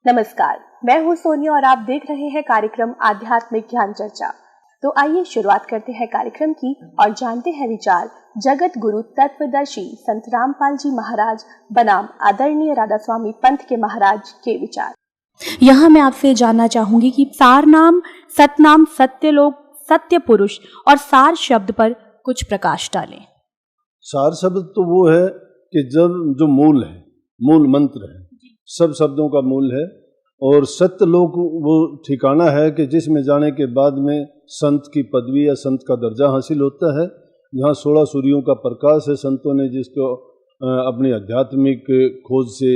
नमस्कार, मैं हूँ सोनिया और आप देख रहे हैं कार्यक्रम आध्यात्मिक ज्ञान चर्चा। तो आइए शुरुआत करते हैं कार्यक्रम की और जानते हैं विचार जगत गुरु तत्वदर्शी संत रामपाल जी महाराज बनाम आदरणीय राधा स्वामी पंथ के महाराज के विचार। यहाँ मैं आपसे जानना चाहूंगी कि सार नाम, सतनाम, सत्यलोक, सत्य पुरुष और सार शब्द पर कुछ प्रकाश डालें। सार शब्द तो वो है कि जब जो मूल है, मूल मंत्र है, सब शब्दों का मूल है। और सत्यलोक वो ठिकाना है कि जिसमें जाने के बाद में संत की पदवी या संत का दर्जा हासिल होता है, जहाँ 16 सूर्यों का प्रकाश है। संतों ने जिसको अपनी आध्यात्मिक खोज से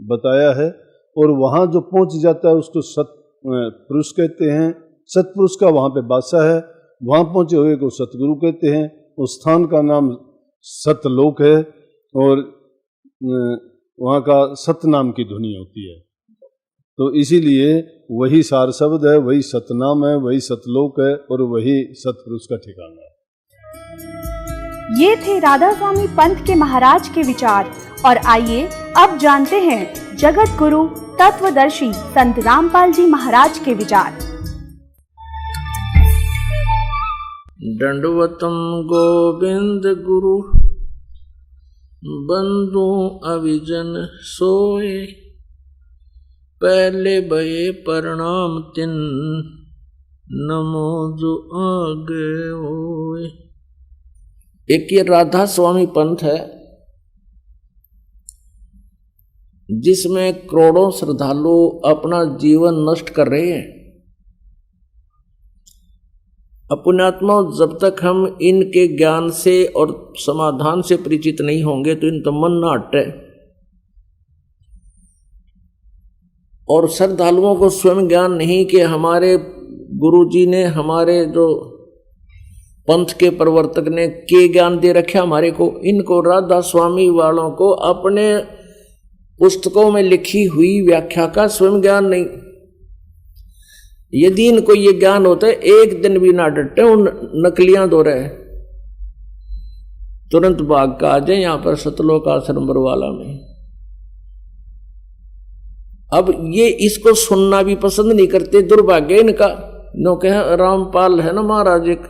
बताया है, और वहाँ जो पहुँच जाता है उसको सतपुरुष कहते हैं। सतपुरुष का वहाँ पे बादशाह है, वहाँ पहुँचे हुए को सतगुरु कहते हैं। उस स्थान का नाम सतलोक है और वहाँ का सतनाम की ध्वनि होती है। तो इसीलिए वही सार शब्द है, वही सतनाम है, वही सतलोक है और वही सतपुरुष का ठिकाना है। ये थे राधा स्वामी पंथ के महाराज के विचार। और आइए अब जानते हैं जगत गुरु तत्वदर्शी संत रामपाल जी महाराज के विचार। दंडवतम गोविंद गुरु बंधु अविजन सोए, पहले भये प्रणाम तिन नमो जो आगे होए। एक ये राधा स्वामी पंथ है जिसमें करोड़ों श्रद्धालु अपना जीवन नष्ट कर रहे हैं। पुण्यात्मा, जब तक हम इनके ज्ञान से और समाधान से परिचित नहीं होंगे तो इनका मन न हटे। और श्रद्धालुओं को स्वयं ज्ञान नहीं कि हमारे गुरुजी ने, हमारे जो पंथ के प्रवर्तक ने के ज्ञान दे रखे हमारे को। इनको राधा स्वामी वालों को अपने पुस्तकों में लिखी हुई व्याख्या का स्वयं ज्ञान नहीं। यदि इनको ये ज्ञान होता है, एक दिन भी ना डटे उन नकलियां दो रहे, तुरंत भाग का आ जाए यहाँ पर सतलोक आश्रम बरवाला में। अब ये इसको सुनना भी पसंद नहीं करते, दुर्भाग्य इनका। नो कहे रामपाल है ना महाराज एक,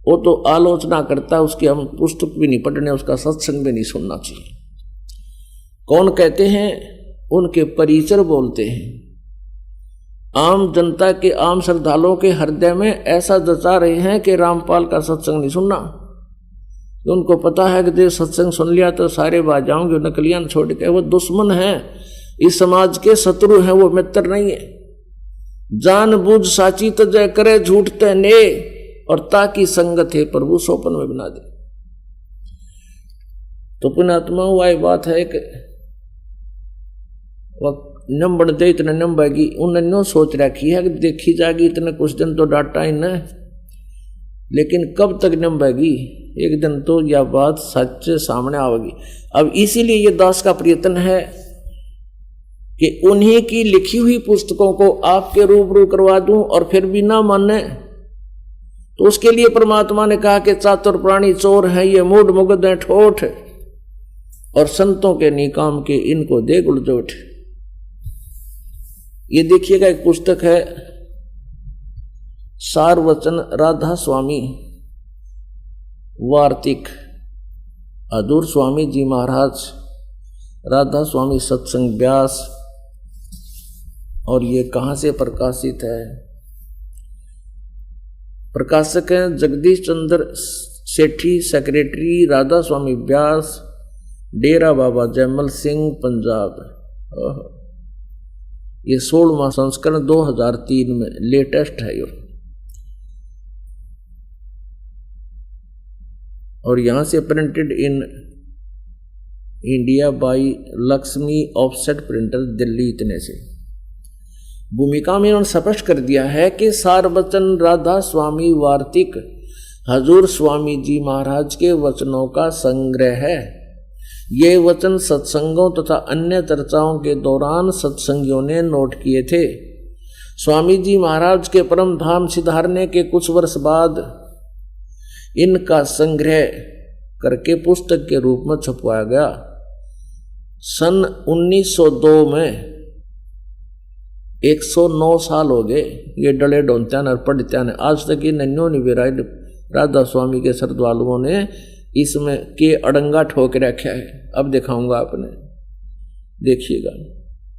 वो तो आलोचना करता है, उसकी हम पुस्तक भी नहीं पढ़ने, उसका सत्संग भी नहीं सुनना चाहिए। कौन कहते हैं? उनके परिचर बोलते हैं। आम जनता के, आम श्रद्धालुओं के हृदय में ऐसा जचा रहे हैं कि रामपाल का सत्संग नहीं सुनना। तो उनको पता है कि जो सत्संग सुन लिया तो सारे बाज जाओगे, नकलियां छोड़ के। वो दुश्मन है, इस समाज के शत्रु हैं, वो मित्र नहीं है। जानबूझ साची तजय करे झूठते ने, और ताकि संगत है प्रभु सोपन में बना दे। तो पुण्यात्मा, वही बात है कि नंबर दे इतने नंबेगी। उन्होंने सोच रखी है कि देखी जाएगी, इतने कुछ दिन तो डाटा ही न, लेकिन कब तक नंबेगी? एक दिन तो यह बात सच सामने आवेगी। अब इसीलिए ये दास का प्रयत्न है कि उन्हीं की लिखी हुई पुस्तकों को आपके रूबरू करवा दूं, और फिर भी ना माने तो उसके लिए परमात्मा ने कहा कि चातुर प्राणी चोर है, ये मूड मुगद है ठोठ, और संतों के निकाम के इनको दे गुलजोठ। ये देखिएगा, एक पुस्तक है सार वचन राधा स्वामी वार्तिक, अधूर स्वामी जी महाराज, राधा स्वामी सत्संग व्यास। और ये कहाँ से प्रकाशित है? प्रकाशक हैं जगदीश चंद्र सेठी, सेक्रेटरी राधा स्वामी व्यास, डेरा बाबा जयमल सिंह, पंजाब। ये 16वां संस्करण 2003 में लेटेस्ट है ये। और यहाँ से printed in India by Lakshmi offset printer, Delhi. इतने से भूमिका में उन्होंने स्पष्ट कर दिया है कि सारवचन राधा स्वामी वार्तिक हजूर स्वामी जी महाराज के वचनों का संग्रह है। ये वचन सत्संगों तथा अन्य चर्चाओं के दौरान सत्संगियों ने नोट किए थे। स्वामी जी महाराज के परम धाम सिधारने के कुछ वर्ष बाद इनका संग्रह करके पुस्तक के रूप में छपवाया गया। सन 1902 में 109 साल हो गए ये डले ढोंत्या ने पढ़त्या ने, आज तक ये नन्यो नहीं बेराय राधा स्वामी के श्रद्धालुओं ने इसमें के अड़ंगा ठोक रखा है। अब दिखाऊंगा आपने, देखिएगा।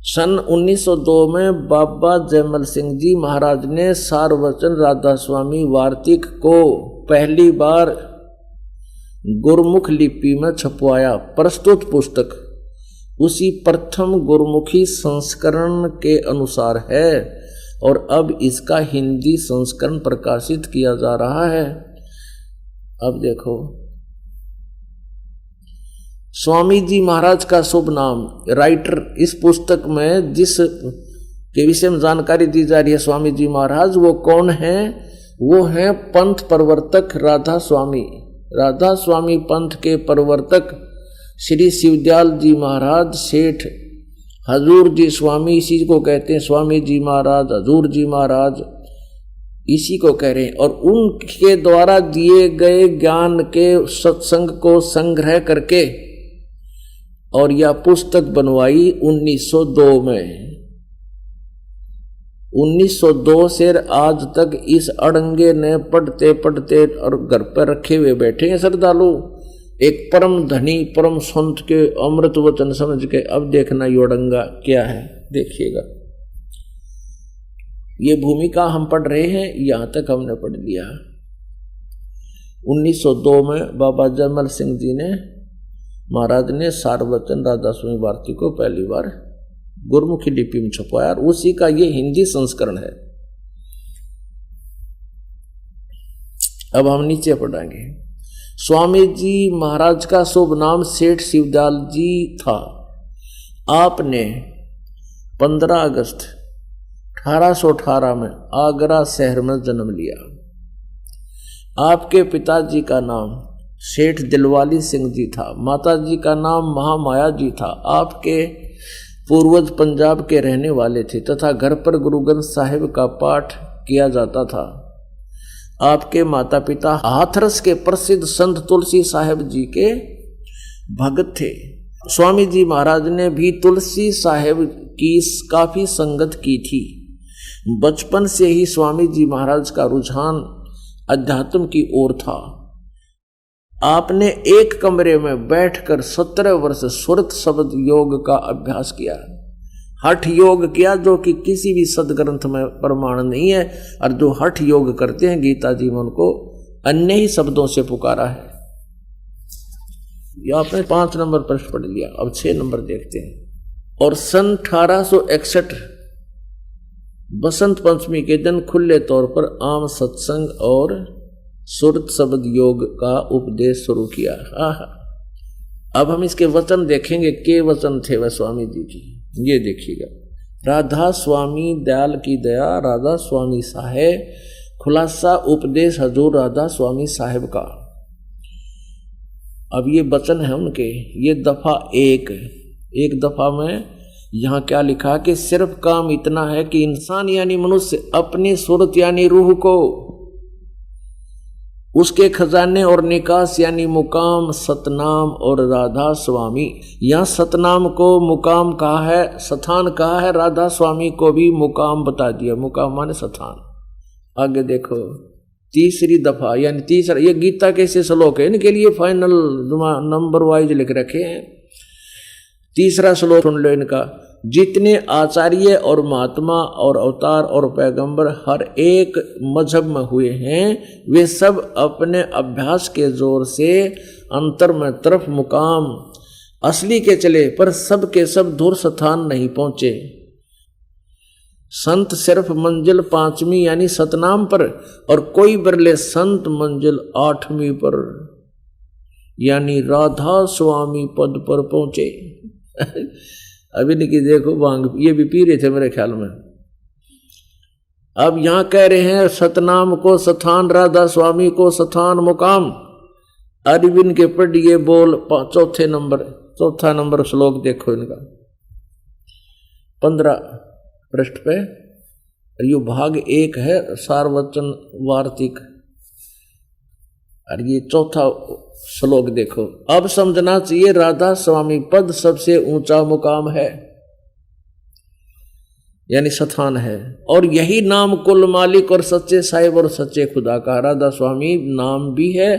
सन 1902 में बाबा जयमल सिंह जी महाराज ने सारवचन राधा स्वामी वार्तिक को पहली बार गुरमुख लिपि में छपवाया। प्रस्तुत पुस्तक उसी प्रथम गुरमुखी संस्करण के अनुसार है और अब इसका हिंदी संस्करण प्रकाशित किया जा रहा है। अब देखो, स्वामी जी महाराज का शुभ नाम, राइटर इस पुस्तक में जिस के विषय में जानकारी दी जा रही है स्वामी जी महाराज, वो कौन है? वो है पंथ प्रवर्तक राधा स्वामी। राधा स्वामी पंथ के प्रवर्तक श्री शिवदयाल जी महाराज, सेठ हजूर जी स्वामी, इसी को कहते हैं स्वामी जी महाराज, हजूर जी महाराज, इसी को कह रहे हैं। और उनके द्वारा दिए गए ज्ञान के सत्संग को संग्रह करके और यह पुस्तक बनवाई 1902 में। 1902 से आज तक इस अड़ंगे ने पढ़ते पढ़ते और घर पर रखे हुए बैठे हैं श्रद्धालु, एक परम धनी परम संत के अमृत वचन समझ के। अब देखना ये अड़ंगा क्या है, देखिएगा। ये भूमिका हम पढ़ रहे हैं, यहां तक हमने पढ़ लिया। 1902 में बाबा जयमल सिंह जी ने महाराज ने सारवचन राधा स्वामी वार्तिक को पहली बार गुरमुखी लिपि में छपवाया और उसी का ये हिंदी संस्करण है। अब हम नीचे पढ़ेंगे। स्वामी जी महाराज का शुभ नाम सेठ शिवदयाल जी था। आपने 15 अगस्त 1818 में आगरा शहर में जन्म लिया। आपके पिताजी का नाम सेठ दिलवाली सिंह जी था, माताजी का नाम महामाया जी था। आपके पूर्वज पंजाब के रहने वाले थे तथा घर पर गुरु ग्रंथ साहिब का पाठ किया जाता था। आपके माता पिता हाथरस के प्रसिद्ध संत तुलसी साहिब जी के भक्त थे। स्वामी जी महाराज ने भी तुलसी साहिब की काफी संगत की थी। बचपन से ही स्वामी जी महाराज का रुझान अध्यात्म की ओर था। आपने एक कमरे में बैठकर 17 वर्ष सुरत शब्द योग का अभ्यास किया, हठ योग किया, जो कि किसी भी सदग्रंथ में प्रमाण नहीं है। और जो हठ योग करते हैं गीता जी में उनको अन्य ही शब्दों से पुकारा है। यह आपने 5 नंबर प्रश्न पढ़ लिया। अब 6 नंबर देखते हैं। और सन 1861 बसंत पंचमी के दिन खुले तौर पर आम सत्संग और सुरत शब्द योग का उपदेश शुरू किया। अब हम इसके वचन देखेंगे, के वचन थे वह स्वामी जी की, ये देखिएगा। राधा स्वामी दयाल की दया, राधा स्वामी साहेब, खुलासा उपदेश हजूर राधा स्वामी साहेब का। अब ये वचन है उनके, ये दफा एक दफा में यहाँ क्या लिखा कि सिर्फ काम इतना है कि इंसान यानी मनुष्य अपनी सूरत यानी रूह को, उसके खजाने और निकास यानी मुकाम सतनाम और राधा स्वामी। यहाँ सतनाम को मुकाम कहा है, स्थान कहा है, राधा स्वामी को भी मुकाम बता दिया। मुकाम माने स्थान। आगे देखो, तीसरी दफा यानी तीसरा, ये गीता के से श्लोक है, इनके लिए फाइनल नंबर वाइज लिख रखे हैं। तीसरा श्लोक सुन लो इनका। जितने आचार्य और महात्मा और अवतार और पैगंबर हर एक मजहब में हुए हैं, वे सब अपने अभ्यास के जोर से अंतर में तरफ मुकाम असली के चले, पर सब के सब दूर स्थान नहीं पहुंचे। संत सिर्फ मंजिल 5वीं यानी सतनाम पर, और कोई बरले संत मंजिल 8वीं पर यानी राधा स्वामी पद पर पहुंचे। अभी नहीं देखो भांग ये भी पी रहे थे मेरे ख्याल में। अब यहां कह रहे हैं सतनाम को स्थान, राधा स्वामी को स्थान मुकाम। अरविंद के पढ़िए बोल चौथा नंबर श्लोक देखो इनका 15 पृष्ठ पे। यो भाग 1 है सारवचन वार्तिक, और ये चौथा श्लोक देखो। अब समझना चाहिए राधा स्वामी पद सबसे ऊंचा मुकाम है। यानी स्थान है। और यही नाम कुल मालिक और सच्चे साहिब और सच्चे खुदा का राधा स्वामी नाम भी है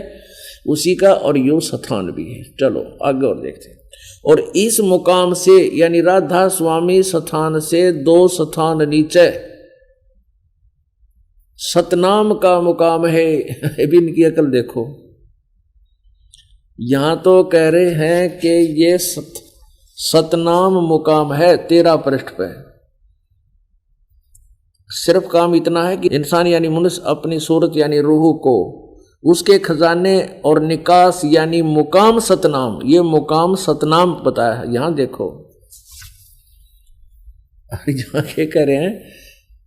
उसी का, और यो स्थान भी है। चलो आगे और देखते हैं। और इस मुकाम से यानी राधा स्वामी स्थान से 2 स्थान नीचे सतनाम का मुकाम है। अभी इनकी अकल देखो, यहां तो कह रहे हैं कि ये सतनाम मुकाम है 13 पृष्ठ पे। सिर्फ काम इतना है कि इंसान यानी मनुष्य अपनी सूरत यानी रूह को उसके खजाने और निकास यानी मुकाम सतनाम, ये मुकाम सतनाम बताया है। यहां देखो यहां क्या कह रहे हैं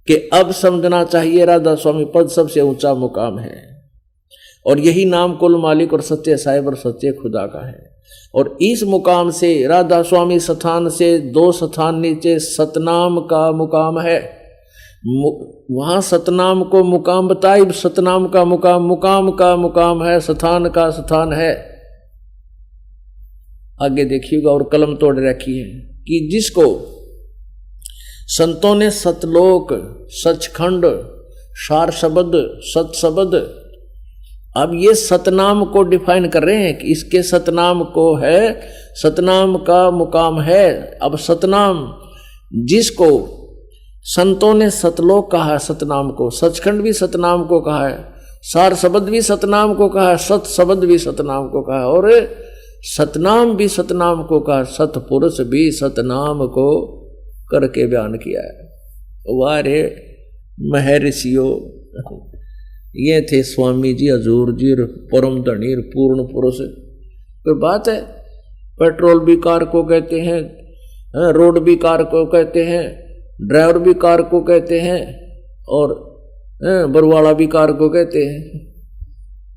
कि अब समझना चाहिए राधा स्वामी पद सबसे ऊंचा मुकाम है, और यही नाम कुल मालिक और सच्चे साहिब और सच्चे खुदा का है। और इस मुकाम से राधा स्वामी स्थान से 2 स्थान नीचे सतनाम का मुकाम है। वहां सतनाम को मुकाम बताई, सतनाम का मुकाम मुकाम का मुकाम है, स्थान का स्थान है। आगे देखिएगा, और कलम तोड़ रखी है कि जिसको संतों ने सतलोक, सचखंड, सार शब्द, सत शब्द, अब ये सतनाम को डिफाइन कर रहे हैं कि इसके सतनाम को है, सतनाम का मुकाम है। अब सतनाम जिसको संतों ने सतलोक कहा है, सतनाम को, सचखंड भी सतनाम को कहा है, सार शब्द भी सतनाम को कहा है, सत शब्द भी सतनाम को कहा है, और सतनाम भी सतनाम को कहा, सतपुरुष भी सतनाम को करके बयान किया है। वारे महर्षियों, ये थे स्वामी जी, हजूर जी, परम धनी, पूर्ण पुरुष। कोई बात है, पेट्रोल भी कार को कहते हैं, रोड भी कार को कहते हैं, ड्राइवर भी कार को कहते हैं, और बरवाला भी कार को कहते हैं।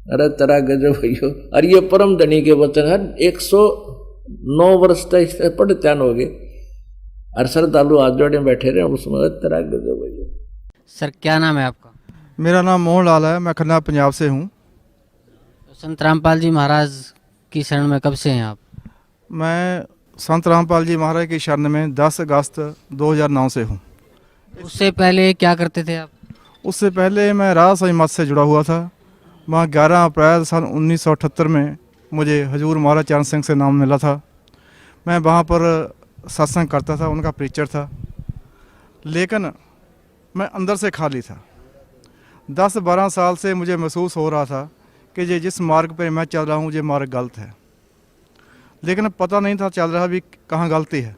अरे तरह गजब भैया। अरे ये परम धनी के वचन है, 109 वर्ष तक पढ़ते हो गए, अरे श्रद्धालु हाथ जोड़े बैठे रहे उसमें। तरह गजब भैया। सर क्या नाम है आपका? मेरा नाम मोहन लाल है, मैं खन्ना पंजाब से हूँ। संत रामपाल जी महाराज की शरण में कब से हैं आप? मैं संत रामपाल जी महाराज की शरण में 10 अगस्त 2009 से हूँ। उससे पहले क्या करते थे आप? उससे पहले मैं राधा स्वामी मठ से जुड़ा हुआ था। वहाँ 11 अप्रैल सन 1978 में मुझे हजूर महाराज चरण सिंह से नाम मिला था। मैं वहाँ पर सत्संग करता था, उनका प्रीचर था, लेकिन मैं अंदर से खाली था। 10-12 साल से मुझे महसूस हो रहा था कि ये जिस मार्ग पर मैं चल रहा हूँ ये मार्ग गलत है, लेकिन पता नहीं था चल रहा भी कहाँ गलती है।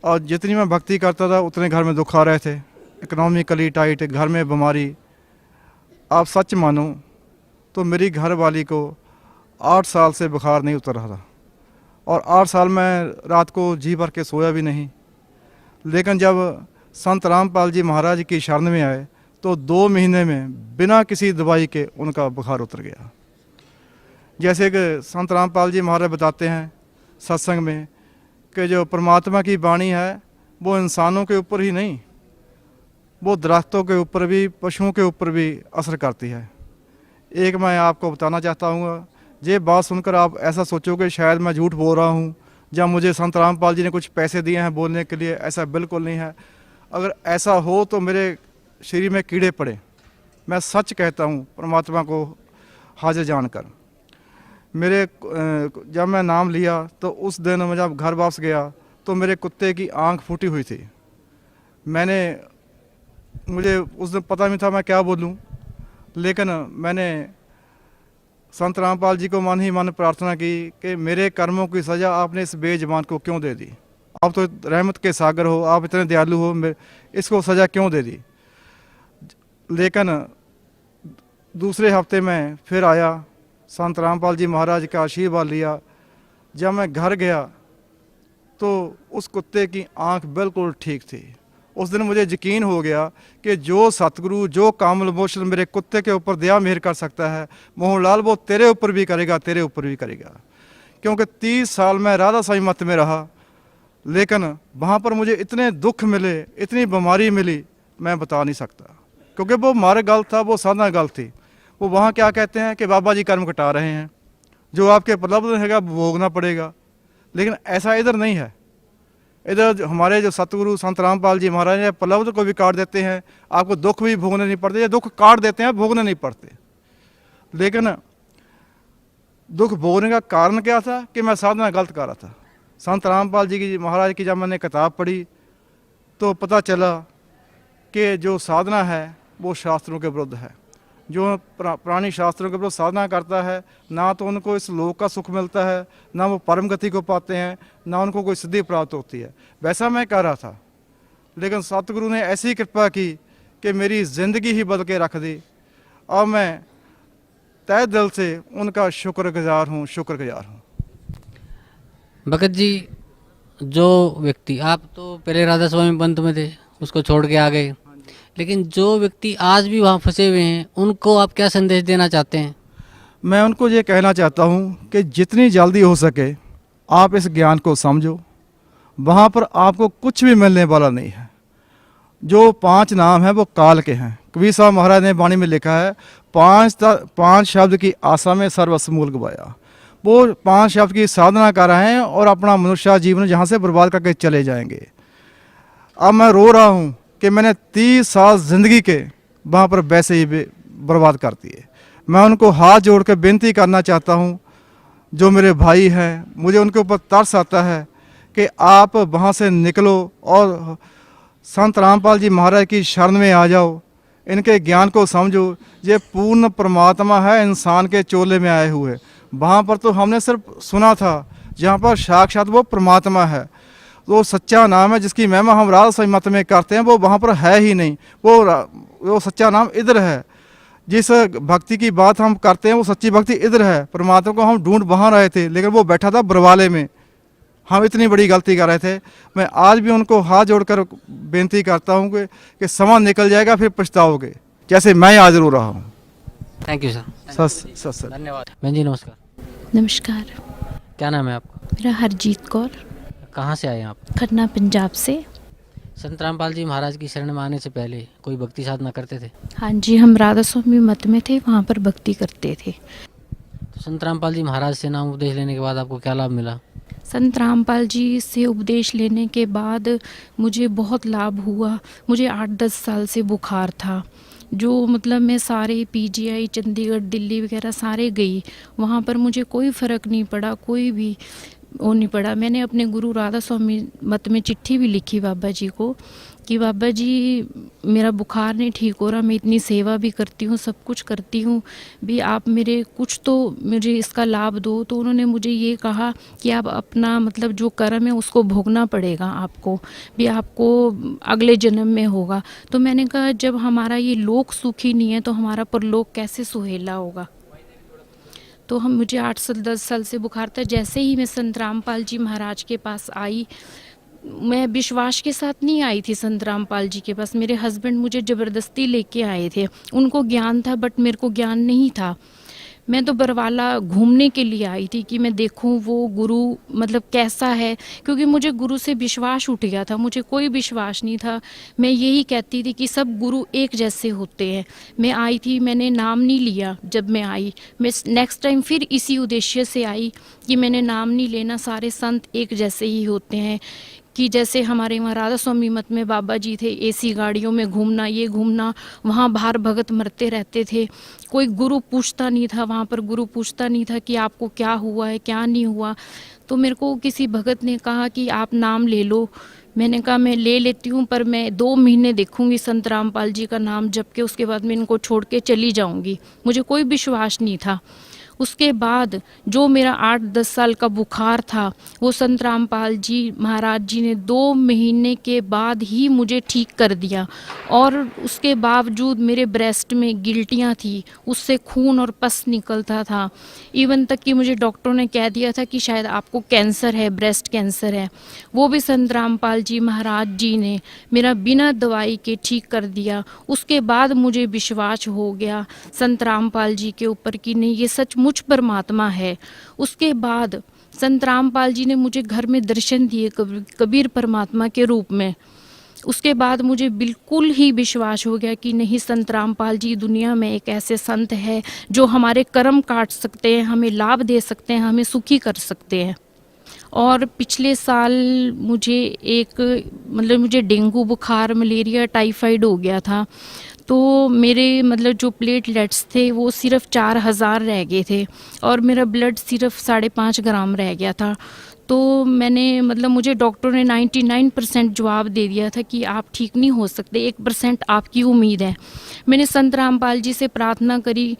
और जितनी मैं भक्ति करता था उतने घर में दुख आ रहे थे, इकोनॉमिकली टाइट, घर में बीमारी। आप सच मानो तो मेरी घर वाली को 8 साल से बुखार नहीं उतर रहा था, और 8 साल में रात को जी भर के सोया भी नहीं। लेकिन जब संत रामपाल जी महाराज की शरण में आए तो 2 महीने में बिना किसी दवाई के उनका बुखार उतर गया। जैसे कि संत रामपाल जी महाराज बताते हैं सत्संग में कि जो परमात्मा की वाणी है वो इंसानों के ऊपर ही नहीं, वो दरख्तों के ऊपर भी, पशुओं के ऊपर भी असर करती है। एक मैं आपको बताना चाहता हूँ, ये बात सुनकर आप ऐसा सोचोगे शायद मैं झूठ बोल रहा हूँ या मुझे संत रामपाल जी ने कुछ पैसे दिए हैं बोलने के लिए, ऐसा बिल्कुल नहीं है। अगर ऐसा हो तो मेरे शरीर में कीड़े पड़े। मैं सच कहता हूँ परमात्मा को हाजिर जानकर। मेरे जब मैं नाम लिया तो उस दिन मैं जब घर वापस गया तो मेरे कुत्ते की आंख फूटी हुई थी। मुझे उस दिन पता नहीं था मैं क्या बोलूं, लेकिन मैंने संत रामपाल जी को मन ही मन प्रार्थना की कि मेरे कर्मों की सज़ा आपने इस बेज़बान को क्यों दे दी। आप तो रहमत के सागर हो, आप इतने दयालु हो, इसको सज़ा क्यों दे दी। लेकिन दूसरे हफ्ते में फिर आया, संत रामपाल जी महाराज का आशीर्वाद लिया। जब मैं घर गया तो उस कुत्ते की आंख बिल्कुल ठीक थी। उस दिन मुझे यकीन हो गया कि जो सतगुरु, जो कामल मोशन मेरे कुत्ते के ऊपर दया मेहर कर सकता है, मोहन लाल वो तेरे ऊपर भी करेगा, तेरे ऊपर भी करेगा। क्योंकि 30 साल मैं राधा स्वामी मत में रहा, लेकिन वहाँ पर मुझे इतने दुख मिले, इतनी बीमारी मिली, मैं बता नहीं सकता। क्योंकि वो मार्ग गलत था, वो साधना गलत थी। वो वहाँ क्या कहते हैं कि बाबा जी कर्म कटा रहे हैं, जो आपके प्रलब्ध रहेगा भोगना पड़ेगा, लेकिन ऐसा इधर नहीं है। इधर हमारे जो सतगुरु संत रामपाल जी महाराज ने प्रलब्ध को भी काट देते हैं, आपको दुख भी भोगने नहीं पड़ते। ये दुख काट देते हैं, भोगने नहीं पड़ते। लेकिन दुख भोगने का कारण क्या था कि मैं साधना गलत कर रहा था। संत रामपाल जी की महाराज की जब मैंने किताब पढ़ी तो पता चला कि जो साधना है वो शास्त्रों के विरुद्ध है। जो पुरानी शास्त्रों के विरुद्ध साधना करता है, ना तो उनको इस लोक का सुख मिलता है, ना वो परम गति को पाते हैं, ना उनको कोई सिद्धि प्राप्त होती है। वैसा मैं कर रहा था, लेकिन सतगुरु ने ऐसी कृपा की कि मेरी ज़िंदगी ही बदल के रख दी। और मैं तहे दिल से उनका शुक्रगुजार हूँ, शुक्रगुजार हूँ। भगत जी, जो व्यक्ति, आप तो पहले राधा स्वामी पंथ में थे, उसको छोड़ के आ गए, लेकिन जो व्यक्ति आज भी वहाँ फंसे हुए हैं उनको आप क्या संदेश देना चाहते हैं? मैं उनको ये कहना चाहता हूँ कि जितनी जल्दी हो सके आप इस ज्ञान को समझो। वहाँ पर आपको कुछ भी मिलने वाला नहीं है। जो 5 नाम हैं वो काल के हैं। कबीर साहब महाराज ने वाणी में लिखा है, 5 शब्द की आशा में सर्वस्व मूल गवाया। वो 5 शब्द की साधना कर रहे हैं और अपना मनुष्य जीवन जहाँ से बर्बाद करके चले जाएंगे। अब मैं रो रहा हूँ कि मैंने 30 साल ज़िंदगी के वहाँ पर वैसे ही बर्बाद कर दिए। मैं उनको हाथ जोड़ कर बेनती करना चाहता हूँ, जो मेरे भाई हैं, मुझे उनके ऊपर तरस आता है कि आप वहाँ से निकलो और संत रामपाल जी महाराज की शरण में आ जाओ, इनके ज्ञान को समझो। ये पूर्ण परमात्मा है, इंसान के चोले में आए हुए। वहाँ पर तो हमने सिर्फ सुना था, जहाँ पर साक्षात वो परमात्मा है, वो सच्चा नाम है जिसकी महिमा हम राधा स्वामी मत में करते हैं, वो वहाँ पर है ही नहीं। वो सच्चा नाम इधर है। जिस भक्ति की बात हम करते हैं वो सच्ची भक्ति इधर है। परमात्मा को हम ढूंढ वहाँ रहे थे, लेकिन वो बैठा था बरवाले में। हम इतनी बड़ी गलती कर रहे थे। मैं आज भी उनको हाथ जोड़कर बेनती करता हूँ कि समय निकल जाएगा, फिर पछताओगे, जैसे मैं आज रो रहा हूँ। Thank you sir. सर धन्यवाद। बहन जी नमस्कार। नमस्कार। क्या नाम है आपका? मेरा हरजीत कौर, कहाँ से आए आप? खन्ना पंजाब से। संत रामपाल जी महाराज की शरण में आने से पहले कोई भक्ति साधना करते थे? हाँ जी, हम राधा स्वामी मत में थे, वहाँ पर भक्ति करते थे। तो संत रामपाल जी महाराज से नाम उपदेश लेने के बाद आपको क्या लाभ मिला? संत रामपाल जी से उपदेश लेने के बाद मुझे बहुत लाभ हुआ। मुझे 8-10 साल से बुखार था, जो मतलब मैं सारे पीजीआई, चंडीगढ़, दिल्ली वगैरह सारे गई, वहाँ पर मुझे कोई फ़र्क नहीं पड़ा, कोई भी वो नहीं पड़ा। मैंने अपने गुरु राधा स्वामी मत में चिट्ठी भी लिखी बाबा जी को कि बाबा जी मेरा बुखार नहीं ठीक हो रहा, मैं इतनी सेवा भी करती हूँ, सब कुछ करती हूँ भी, आप मेरे कुछ तो मुझे इसका लाभ दो। तो उन्होंने मुझे ये कहा कि आप अपना मतलब जो कर्म है उसको भोगना पड़ेगा आपको भी, आपको अगले जन्म में होगा। तो मैंने कहा जब हमारा ये लोक सुखी नहीं है तो हमारा परलोक कैसे सुहेला होगा। तो मुझे 8 साल 10 साल से बुखार था। जैसे ही मैं संत रामपाल जी महाराज के पास आई, मैं विश्वास के साथ नहीं आई थी संत रामपाल जी के पास। मेरे हस्बैंड मुझे ज़बरदस्ती लेके आए थे। उनको ज्ञान था बट मेरे को ज्ञान नहीं था। मैं तो बरवाला घूमने के लिए आई थी कि मैं देखूं वो गुरु मतलब कैसा है, क्योंकि मुझे गुरु से विश्वास उठ गया था, मुझे कोई विश्वास नहीं था। मैं यही कहती थी कि सब गुरु एक जैसे होते हैं। मैं आई थी, मैंने नाम नहीं लिया। जब मैं आई, मैं नेक्स्ट टाइम फिर इसी उद्देश्य से आई कि मैंने नाम नहीं लेना, सारे संत एक जैसे ही होते हैं। कि जैसे हमारे वहाँ राधा स्वामी मत में बाबा जी थे, एसी गाड़ियों में घूमना, ये घूमना, वहाँ बाहर भगत मरते रहते थे, कोई गुरु पूछता नहीं था। वहाँ पर गुरु पूछता नहीं था कि आपको क्या हुआ है, क्या नहीं हुआ। तो मेरे को किसी भगत ने कहा कि आप नाम ले लो। मैंने कहा मैं ले लेती हूँ, पर मैं 2 महीने देखूँगी संत रामपाल जी का नाम जप के, उसके बाद मैं इनको छोड़ के चली जाऊँगी। मुझे कोई विश्वास नहीं था। उसके बाद जो मेरा 8-10 साल का बुखार था, वो संत रामपाल जी महाराज जी ने 2 महीने के बाद ही मुझे ठीक कर दिया। और उसके बावजूद मेरे ब्रेस्ट में गिल्टियाँ थी, उससे खून और पस निकलता था। इवन तक कि मुझे डॉक्टरों ने कह दिया था कि शायद आपको कैंसर है, ब्रेस्ट कैंसर है। वो भी संत रामपाल जी महाराज जी ने मेरा बिना दवाई के ठीक कर दिया। उसके बाद मुझे विश्वास हो गया संत रामपाल जी के ऊपर कि नहीं, ये सच मुझ परमात्मा है। उसके बाद संत रामपाल जी ने मुझे घर में दर्शन दिए कबीर परमात्मा के रूप में। उसके बाद मुझे बिल्कुल ही विश्वास हो गया कि नहीं, संत रामपाल जी दुनिया में एक ऐसे संत है जो हमारे कर्म काट सकते हैं, हमें लाभ दे सकते हैं, हमें सुखी कर सकते हैं। और पिछले साल मुझे मुझे डेंगू बुखार, मलेरिया, टाइफाइड हो गया था। तो मेरे जो प्लेटलेट्स थे वो सिर्फ 4000 रह गए थे और मेरा ब्लड सिर्फ 5.5 ग्राम रह गया था। तो मैंने मुझे डॉक्टर ने 99% जवाब दे दिया था कि आप ठीक नहीं हो सकते, 1% आपकी उम्मीद है। मैंने संत रामपाल जी से प्रार्थना करी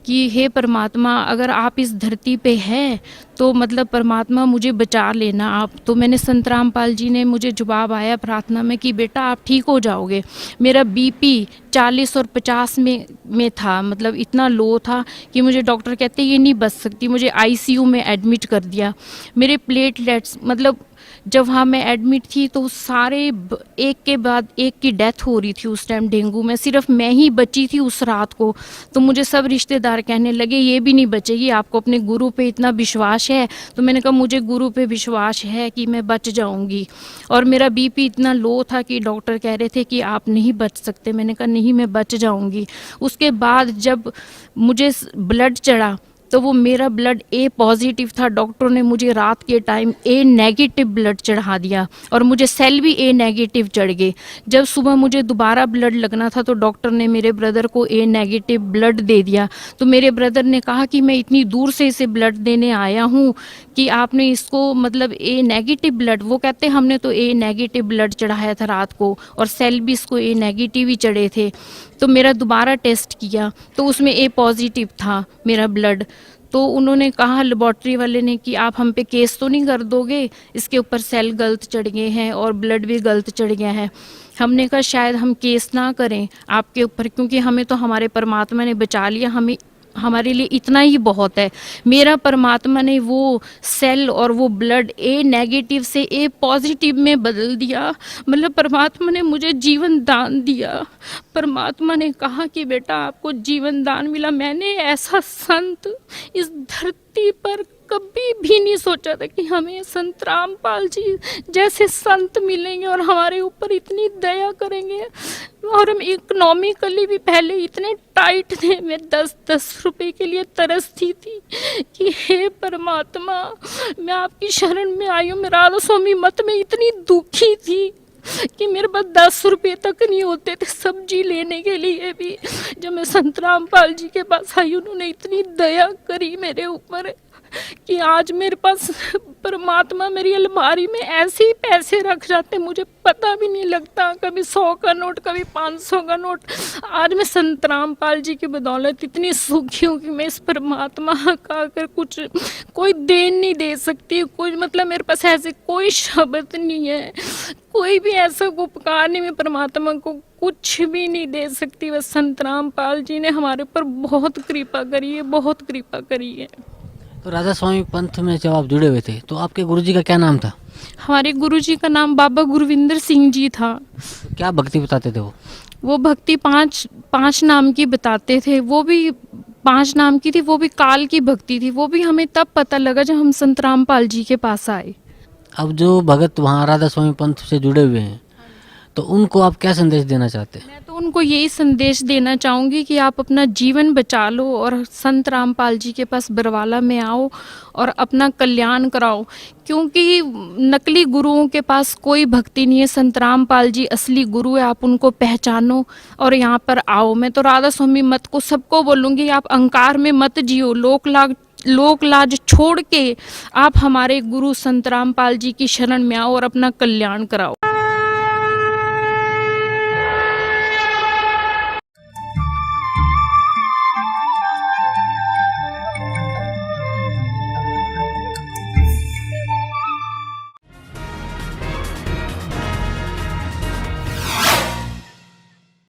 कि हे परमात्मा, अगर आप इस धरती पे हैं तो परमात्मा मुझे बचा लेना आप। तो मैंने संत रामपाल जी ने मुझे जवाब आया प्रार्थना में कि बेटा आप ठीक हो जाओगे। मेरा बीपी 40 और 50 में था, इतना लो था कि मुझे डॉक्टर कहते ये नहीं बच सकती, मुझे आईसीयू में एडमिट कर दिया। मेरे प्लेटलेट्स जब वहाँ मैं एडमिट थी तो सारे एक के बाद एक की डेथ हो रही थी उस टाइम डेंगू में, सिर्फ मैं ही बची थी उस रात को। तो मुझे सब रिश्तेदार कहने लगे ये भी नहीं बचेगी, आपको अपने गुरु पे इतना विश्वास है? तो मैंने कहा मुझे गुरु पे विश्वास है कि मैं बच जाऊंगी। और मेरा बीपी इतना लो था कि डॉक्टर कह रहे थे कि आप नहीं बच सकते। मैंने कहा नहीं, मैं बच जाऊंगी। उसके बाद जब मुझे ब्लड चढ़ा तो वो मेरा ब्लड ए पॉजिटिव था। डॉक्टर ने मुझे रात के टाइम ए नेगेटिव ब्लड चढ़ा दिया और मुझे सेल भी ए नेगेटिव चढ़ गए। जब सुबह मुझे दोबारा ब्लड लगना था तो डॉक्टर ने मेरे ब्रदर को ए नेगेटिव ब्लड दे दिया। तो मेरे ब्रदर ने कहा कि मैं इतनी दूर से इसे ब्लड देने आया हूँ कि आपने इसको ए नेगेटिव ब्लड, वो कहते हमने तो ए नेगेटिव ब्लड चढ़ाया था रात को और सेल भी इसको ए नेगेटिव ही चढ़े थे। तो मेरा दोबारा टेस्ट किया तो उसमें ए पॉजिटिव था मेरा ब्लड। तो उन्होंने कहा लेबॉर्ट्री वाले ने कि आप हम पे केस तो नहीं कर दोगे, इसके ऊपर सेल गलत चढ़ गए हैं और ब्लड भी गलत चढ़ गया है। हमने कहा शायद हम केस ना करें आपके ऊपर, क्योंकि हमें तो हमारे परमात्मा ने बचा लिया, हमारे लिए इतना ही बहुत है। मेरा परमात्मा ने वो सेल और वो ब्लड ए नेगेटिव से ए पॉजिटिव में बदल दिया। परमात्मा ने मुझे जीवन दान दिया। परमात्मा ने कहा कि बेटा आपको जीवन दान मिला। मैंने ऐसा संत इस धरती पर कभी भी नहीं सोचा था कि हमें संत रामपाल जी जैसे संत मिलेंगे और हमारे ऊपर इतनी दया करेंगे। और हम इकोनॉमिकली भी पहले इतने टाइट थे, मैं 10-10 रुपए के लिए तरसती थी कि हे परमात्मा मैं आपकी शरण में आई हूँ। मैं राधा स्वामी मत में इतनी दुखी थी कि मेरे पास 10 रुपये तक नहीं होते थे सब्जी लेने के लिए भी। जब मैं संत रामपाल जी के पास आई उन्होंने इतनी दया करी मेरे ऊपर कि आज मेरे पास परमात्मा मेरी अलमारी में ऐसे ही पैसे रख जाते, मुझे पता भी नहीं लगता। कभी 100 का नोट, कभी 500 का नोट। आज मैं संत रामपाल जी की बदौलत इतनी सुखी हूँ कि मैं इस परमात्मा का अगर कोई देन नहीं दे सकती, कोई मेरे पास ऐसे कोई शब्द नहीं है, कोई भी ऐसा उपकार नहीं, मैं परमात्मा को कुछ भी नहीं दे सकती। बस संत रामपाल जी ने हमारे ऊपर बहुत कृपा करी है, बहुत कृपा करी है। तो राधा स्वामी पंथ में जब आप जुड़े हुए थे तो आपके गुरुजी का क्या नाम था? हमारे गुरुजी का नाम बाबा गुरविंदर सिंह जी था। क्या भक्ति बताते थे वो भक्ति पांच नाम की बताते थे। वो भी 5 नाम की थी, वो भी काल की भक्ति थी। वो भी हमें तब पता लगा जब हम संत रामपाल जी के पास आए। अब जो भगत वहाँ राधा स्वामी पंथ से जुड़े हुए हैं तो उनको आप क्या संदेश देना चाहते हैं? मैं तो उनको यही संदेश देना चाहूँगी कि आप अपना जीवन बचा लो और संत रामपाल जी के पास बरवाला में आओ और अपना कल्याण कराओ, क्योंकि नकली गुरुओं के पास कोई भक्ति नहीं है। संत रामपाल जी असली गुरु है, आप उनको पहचानो और यहाँ पर आओ। मैं तो राधा स्वामी मत को सबको बोलूँगी आप अहंकार में मत जियो, लोक लाज छोड़ के आप हमारे गुरु संत रामपाल जी की शरण में आओ और अपना कल्याण कराओ।